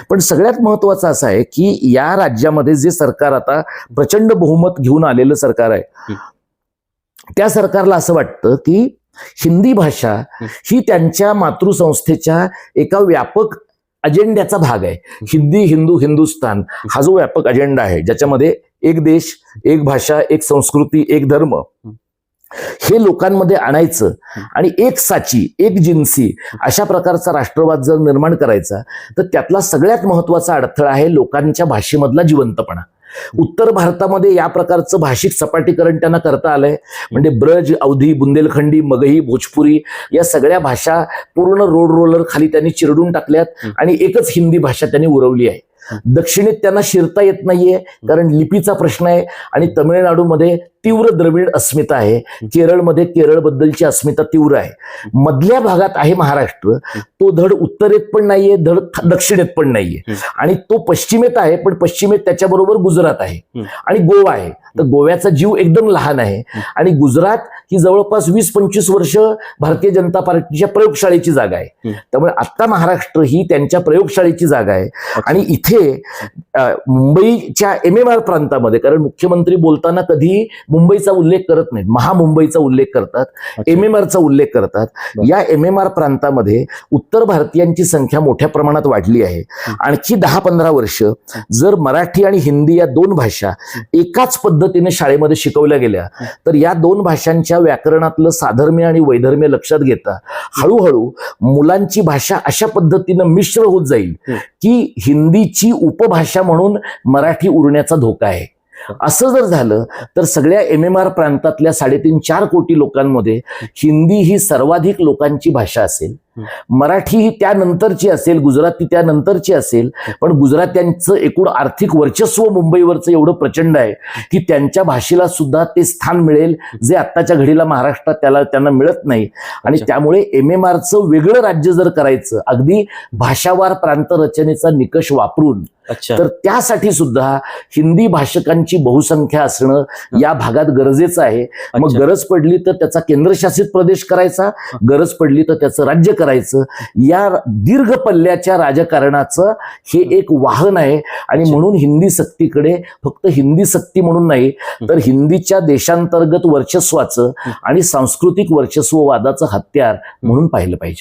पण सगळ्यात महत्वाचं असं आहे की या राज्यामध्ये जे सरकार आता प्रचंड बहुमत घेऊन आलेलं सरकार आहे, त्या सरकारला असं वाटतं की हिंदी भाषा ही त्यांच्या मातृसंस्थेच्या एका व्यापक अजेंड्याचा भाग आहे. हिंदी, हिंदू, हिंदुस्तान हा जो व्यापक अजेंडा आहे, ज्याच्यामध्ये एक देश, एक भाषा, एक संस्कृती, एक धर्म हे लोकांमध्ये आणायचं आणि एक साची, एक जिन्सी अशा प्रकारचा राष्ट्रवाद जर निर्माण करायचा, तर त्यातला सगळ्यात महत्वाचा अडथळा आहे लोकांच्या भाषेमधला जिवंतपणा. उत्तर भारतामध्ये या प्रकारचं भाषिक सपाटीकरण त्यांना करता आलंय. म्हणजे ब्रज, अवधी, बुंदेलखंडी, मगही, भोजपुरी या सगळ्या भाषा पूर्ण रोड रोलर खाली त्यांनी चिरडून टाकल्यात आणि एकच हिंदी भाषा त्यांनी उरवली आहे. दक्षिणेत त्यांना शिरता येत नाहीये कारण लिपीचा प्रश्न आहे आणि तमिळनाडूमध्ये तीव्र द्रविड अस्मिता आहे, केरळमध्ये केरळबद्दलची अस्मिता तीव्र आहे. मधल्या भागात आहे महाराष्ट्र, तो धड उत्तरेत पण नाहीये, धड दक्षिणेत पण नाहीये आणि तो पश्चिमेत आहे, पण पश्चिमेत त्याच्याबरोबर गुजरात आहे आणि गोवा आहे. तर गोव्याचा जीव एकदम लहान आहे आणि गुजरात ही जवळपास 20-25 वर्ष भारतीय जनता पार्टीच्या प्रयोगशाळेची जागा आहे. त्यामुळे आता महाराष्ट्र ही त्यांच्या प्रयोगशाळेची जागा आहे आणि इथे मुंबईच्या MMR प्रांतामध्ये, कारण मुख्यमंत्री बोलताना कधी मुंबईचा उल्लेख करत नाहीत, महामुंबईचा उल्लेख करतात, MMRचा उल्लेख करतात. या MMR प्रांतामध्ये उत्तर भारतीयांची संख्या मोठ्या प्रमाणात वाढली आहे. आणखी 10-15 वर्ष जर मराठी आणि हिंदी या दोन भाषा एकाच पद्धतीने शाळेमध्ये शिकवल्या गेल्या, तर या दोन भाषांच्या व्याकरणातलं साधर्म्य आणि वैधर्म्य लक्षात घेता हळूहळू मुलांची भाषा अशा पद्धतीनं मिश्र होत जाईल की हिंदीची उपभाषा म्हणून मराठी उरण्याचा धोका आहे. असं जर झालं तर सगळ्या MMR प्रांतातल्या 3.5-4 कोटी लोकांमध्ये हिंदी ही सर्वाधिक लोकांची भाषा असेल, मराठी ही त्यानंतरची असेल, गुजराती त्यानंतरची असेल. पण गुजरात्यांचं एकूण आर्थिक वर्चस्व मुंबईवरचं एवढं प्रचंड आहे की त्यांच्या भाषेला सुद्धा ते स्थान मिळेल जे आत्ताच्या घडीला महाराष्ट्रात त्यांना मिळत नाही. आणि त्यामुळे MMRचं वेगळं राज्य जर करायचं, अगदी भाषावार प्रांत रचनेचा निकष वापरून, तर त्यासाठी सुद्धा हिंदी भाषकांची बहुसंख्या असणं या भागात गरजेचं आहे. मग गरज पडली तर त्याचा केंद्रशासित प्रदेश करायचा, गरज पडली तर त्याचं राज्य करायचं. या दीर्घ पल्ल्याच्या राजकारणाचं हे एक वाहन आहे आणि म्हणून हिंदी सक्तीकडे फक्त हिंदी सक्ती म्हणून नाही, तर हिंदीच्या देशांतर्गत वर्चस्वाचं आणि सांस्कृतिक वर्चस्ववादाचं हत्यार म्हणून पाहिलं पाहिजे.